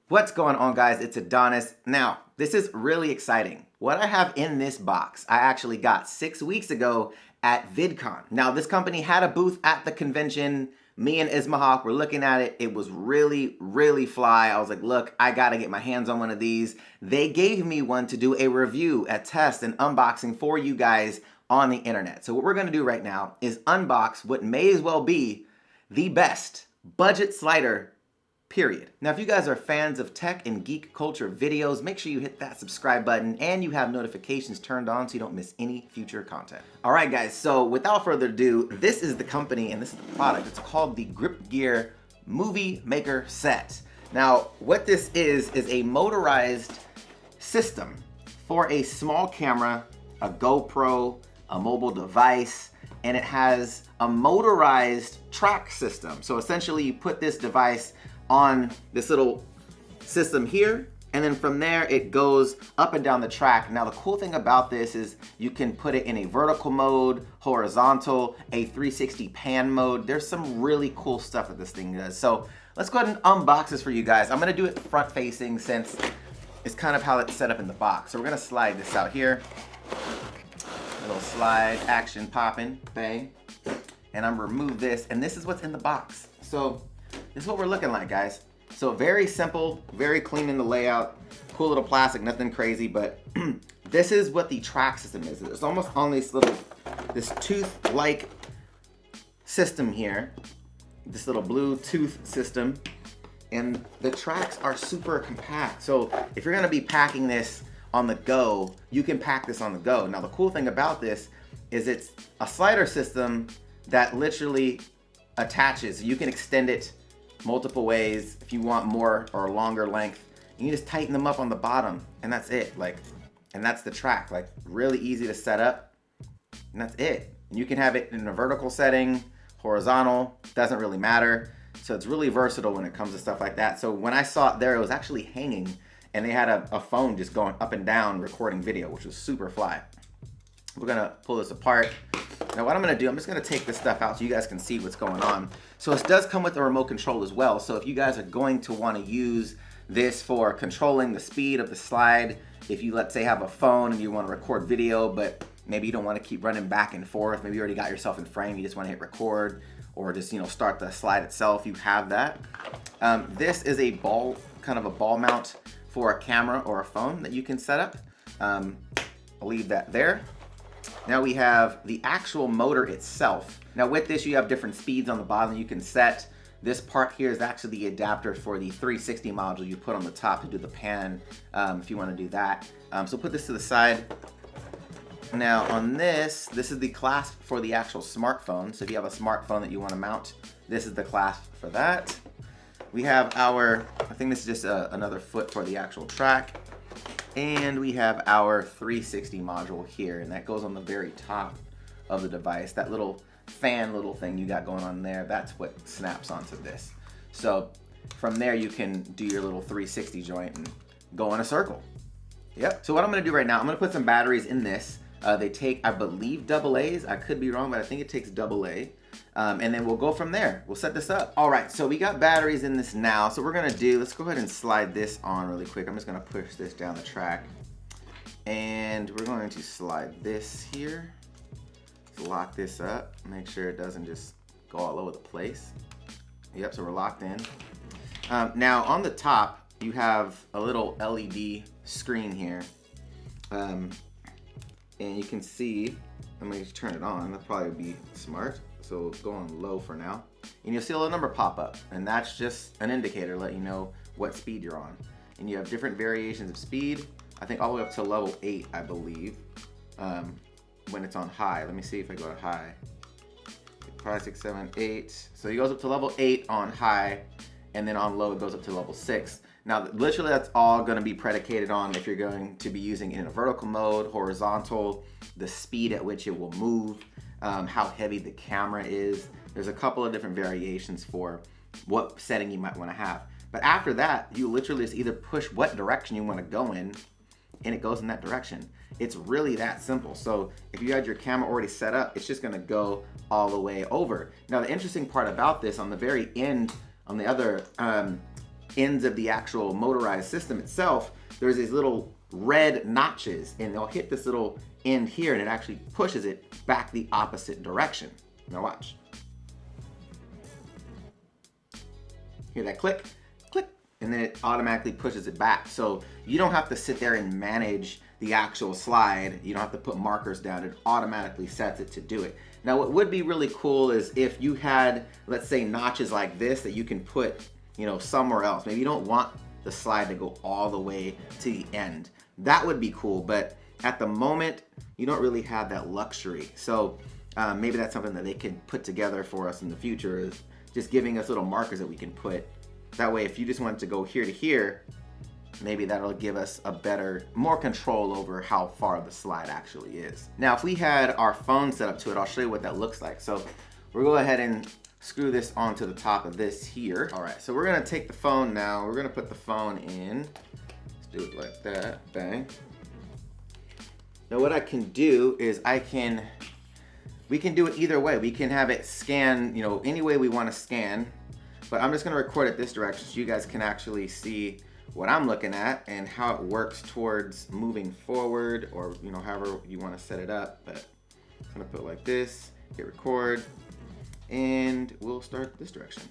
What's going on, guys? It's Adonis. Now, this is really exciting. What I have in this box, I actually got 6 weeks ago at VidCon. Now, this company had a booth at the convention. Me and Ismahawk were looking at it. It was really, really fly. I was like, look, I gotta get my hands on one of these. They gave me one to do a review, a test, and unboxing for you guys on the internet. So what we're gonna do right now is unbox what may as well be the best budget slider period. Now, if you guys are fans of tech and geek culture videos, make sure you hit that subscribe button and you have notifications turned on so you don't miss any future content. All right, guys, so without further ado, this is the company and this is the product. It's called the GripGear Movie Maker Set. Now, what this is a motorized system for a small camera, a GoPro, a mobile device, and it has a motorized track system. So essentially you put this device on this little system here, and then from there it goes up and down the track. Now the cool thing about this is you can put it in a vertical mode, horizontal, a 360 pan mode. There's some really cool stuff that this thing does. So let's go ahead and unbox this for you guys. I'm gonna do it front facing since it's kind of how it's set up in the box. So we're gonna slide this out here. A little slide, action popping, bang. And I'm gonna remove this, and this is what's in the box. So this is what we're looking like, guys. So very simple, very clean in the layout, cool little plastic, nothing crazy, but this is what the track system is. It's almost on this tooth-like system here, this little Bluetooth system, and the tracks are super compact. So if you're gonna be packing this on the go, you can pack this on the go. Now the cool thing about this is it's a slider system that literally attaches. You can extend it multiple ways if you want more or longer length. You just tighten them up on the bottom, and that's it. And that's the track. Really easy to set up, and that's it. And you can have it in a vertical setting, horizontal, doesn't really matter. So it's really versatile when it comes to stuff like that. So when I saw it there, it was actually hanging, and they had a phone just going up and down recording video, which was super fly. We're gonna pull this apart. Now what I'm gonna do, I'm just gonna take this stuff out so you guys can see what's going on. So this does come with a remote control as well. So if you guys are going to wanna use this for controlling the speed of the slide, if you, let's say, have a phone and you wanna record video, but maybe you don't wanna keep running back and forth, maybe you already got yourself in frame, you just wanna hit record, or just, start the slide itself, you have that. This is a kind of a ball mount for a camera or a phone that you can set up. I'll leave that there. Now we have the actual motor itself. Now with this, you have different speeds on the bottom you can set. This part here is actually the adapter for the 360 module you put on the top to do the pan, if you want to do that. So put this to the side. Now on this is the clasp for the actual smartphone. So if you have a smartphone that you want to mount, this is the clasp for that. We have I think this is just another foot for the actual track. And we have our 360 module here, and that goes on the very top of the device. That little fan thing you got going on there, that's what snaps onto this. So from there you can do your little 360 joint and go in a circle. Yep. So what I'm gonna do right now, I'm gonna put some batteries in this. They take, I believe, AA's. I could be wrong, but I think it takes AA. And then we'll go from there. We'll set this up. All right, so we got batteries in this now. So we're gonna let's go ahead and slide this on really quick. I'm just gonna push this down the track. And we're going to slide this here. Let's lock this up. Make sure it doesn't just go all over the place. Yep, so we're locked in. Now on the top, you have a little LED screen here. And you can see, let me turn it on. That'll probably be smart. So go on low for now. And you'll see a little number pop up. And that's just an indicator to let you know what speed you're on. And you have different variations of speed. I think all the way up to level 8, I believe, when it's on high. Let me see if I go to high. 5, 6, 7, 8. So it goes up to level 8 on high, and then on low it goes up to level 6. Now, literally that's all gonna be predicated on if you're going to be using it in a vertical mode, horizontal, the speed at which it will move, how heavy the camera is. There's a couple of different variations for what setting you might wanna have. But after that, you literally just either push what direction you wanna go in, and it goes in that direction. It's really that simple. So if you had your camera already set up, it's just gonna go all the way over. Now the interesting part about this, on the very end, on the other ends of the actual motorized system itself, there's these little red notches, and they'll hit this little end here, and it actually pushes it back the opposite direction. Now watch. Hear that click? Click. And then it automatically pushes it back. So you don't have to sit there and manage the actual slide. You don't have to put markers down. It automatically sets it to do it. Now what would be really cool is if you had, let's say, notches like this that you can put, you know, somewhere else. Maybe you don't want the slide to go all the way to the end. That would be cool, but at the moment, you don't really have that luxury. So maybe that's something that they can put together for us in the future, is just giving us little markers that we can put. That way, if you just want to go here to here, maybe that'll give us a better, more control over how far the slide actually is. Now, if we had our phone set up to it, I'll show you what that looks like. So we'll go ahead and screw this onto the top of this here. All right, so we're gonna take the phone now. We're gonna put the phone in. Let's do it like that, bang. Now what I can do is we can do it either way. We can have it scan, you know, any way we wanna scan, but I'm just gonna record it this direction so you guys can actually see what I'm looking at and how it works towards moving forward, or, you know, however you wanna set it up. But I'm gonna put it like this, hit record, and we'll start this direction.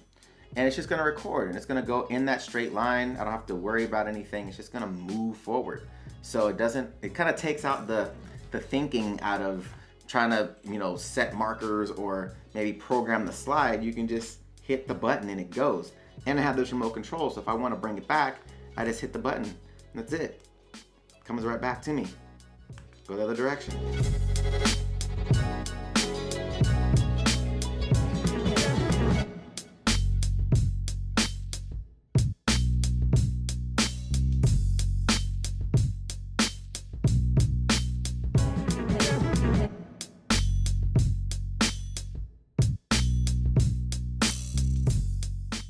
And it's just gonna record, and it's gonna go in that straight line. I don't have to worry about anything. It's just gonna move forward. So it kind of takes out the thinking out of trying to, you know, set markers or maybe program the slide. You can just hit the button and it goes. And I have this remote control, so if I want to bring it back, I just hit the button and that's it. It comes right back to me. Go the other direction.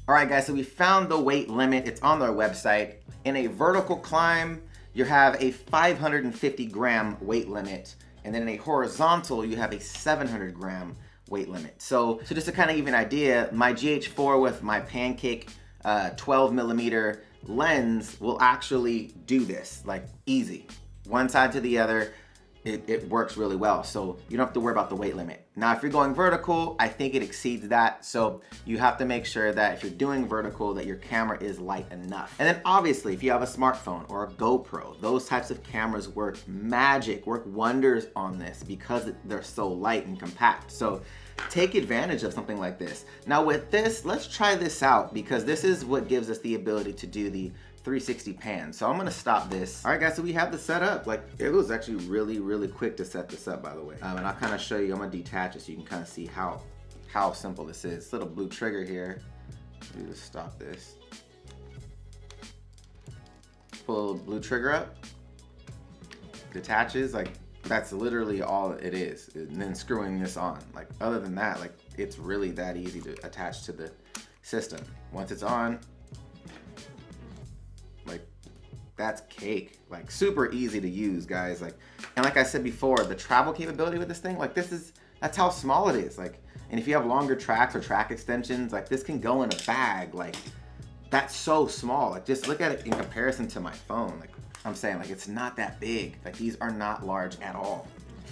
All right, guys, so we found the weight limit. It's on their website. In a vertical climb, you have a 550 gram weight limit. And then in a horizontal, you have a 700 gram weight limit. So just to kind of give you an idea, my GH4 with my pancake 12 millimeter lens will actually do this, like easy. One side to the other, it works really well. So you don't have to worry about the weight limit. Now, if you're going vertical, I think it exceeds that. So you have to make sure that if you're doing vertical, that your camera is light enough. And then obviously, if you have a smartphone or a GoPro, those types of cameras work wonders on this because they're so light and compact. So take advantage of something like this. Now with this, let's try this out because this is what gives us the ability to do the 360 pan. So I'm gonna stop this. All right, guys, so we have this set up. Like, it was actually really, really quick to set this up, by the way. And I'll kind of show you, I'm gonna detach it so you can kind of see how simple this is. This little blue trigger here. Let me just stop this. Pull the blue trigger up, detaches, like that's literally all it is. And then screwing this on. Like, other than that, like, it's really that easy to attach to the system. Once it's on, like, that's cake. Like, super easy to use, guys. Like, and like I said before, the travel capability with this thing, like, that's how small it is. Like, and if you have longer tracks or track extensions, like, this can go in a bag. Like, that's so small. Like, just look at it in comparison to my phone. Like, I'm saying, like, it's not that big. Like, these are not large at all.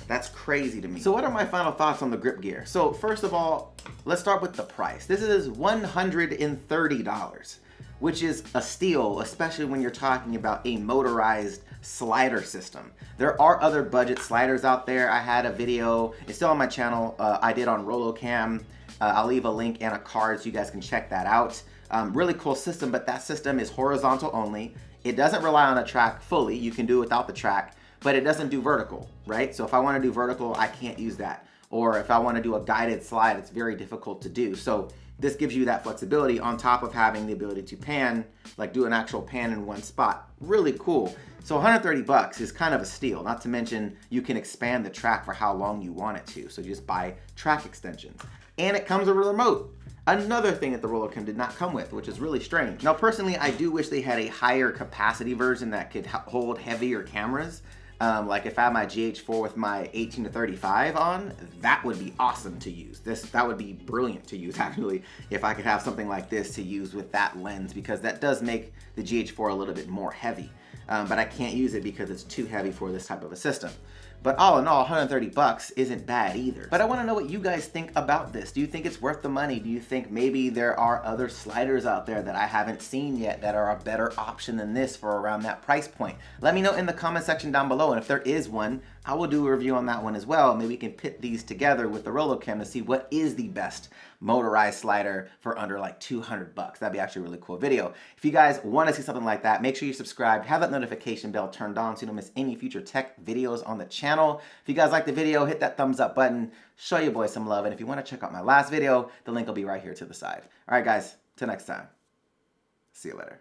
That's crazy to me. So what are my final thoughts on the GripGear? So first of all, let's start with the price. This is $130, which is a steal, especially when you're talking about a motorized slider system. There are other budget sliders out there. I had a video, it's still on my channel, I did on RoloCam. I'll leave a link and a card so you guys can check that out. Really cool system, but that system is horizontal only. It doesn't rely on a track fully. You can do it without the track, but it doesn't do vertical, right? So if I want to do vertical, I can't use that. Or if I want to do a guided slide, it's very difficult to do. So this gives you that flexibility on top of having the ability to pan, like do an actual pan in one spot. Really cool. So 130 bucks is kind of a steal, not to mention you can expand the track for how long you want it to. So you just buy track extensions. And it comes with a remote. Another thing that the RoloCam did not come with, which is really strange. Now, personally, I do wish they had a higher capacity version that could hold heavier cameras, Like if I have my GH4 with my 18 to 35 on, that would be awesome to use. That would be brilliant to use actually, if I could have something like this to use with that lens, because that does make the GH4 a little bit more heavy. But I can't use it because it's too heavy for this type of a system. But all in all, 130 bucks isn't bad either. But I want to know what you guys think about this. Do you think it's worth the money? Do you think maybe there are other sliders out there that I haven't seen yet that are a better option than this for around that price point? Let me know in the comment section down below, and if there is one, I will do a review on that one as well. Maybe we can pit these together with the RoloCam to see what is the best motorized slider for under like 200 bucks. That'd be actually a really cool video. If you guys want to see something like that, make sure you're subscribed, have that notification bell turned on so you don't miss any future tech videos on the channel. If you guys like the video, hit that thumbs up button, show your boy some love, and if you want to check out my last video, the link will be right here to the side. All right, guys, till next time. See you later.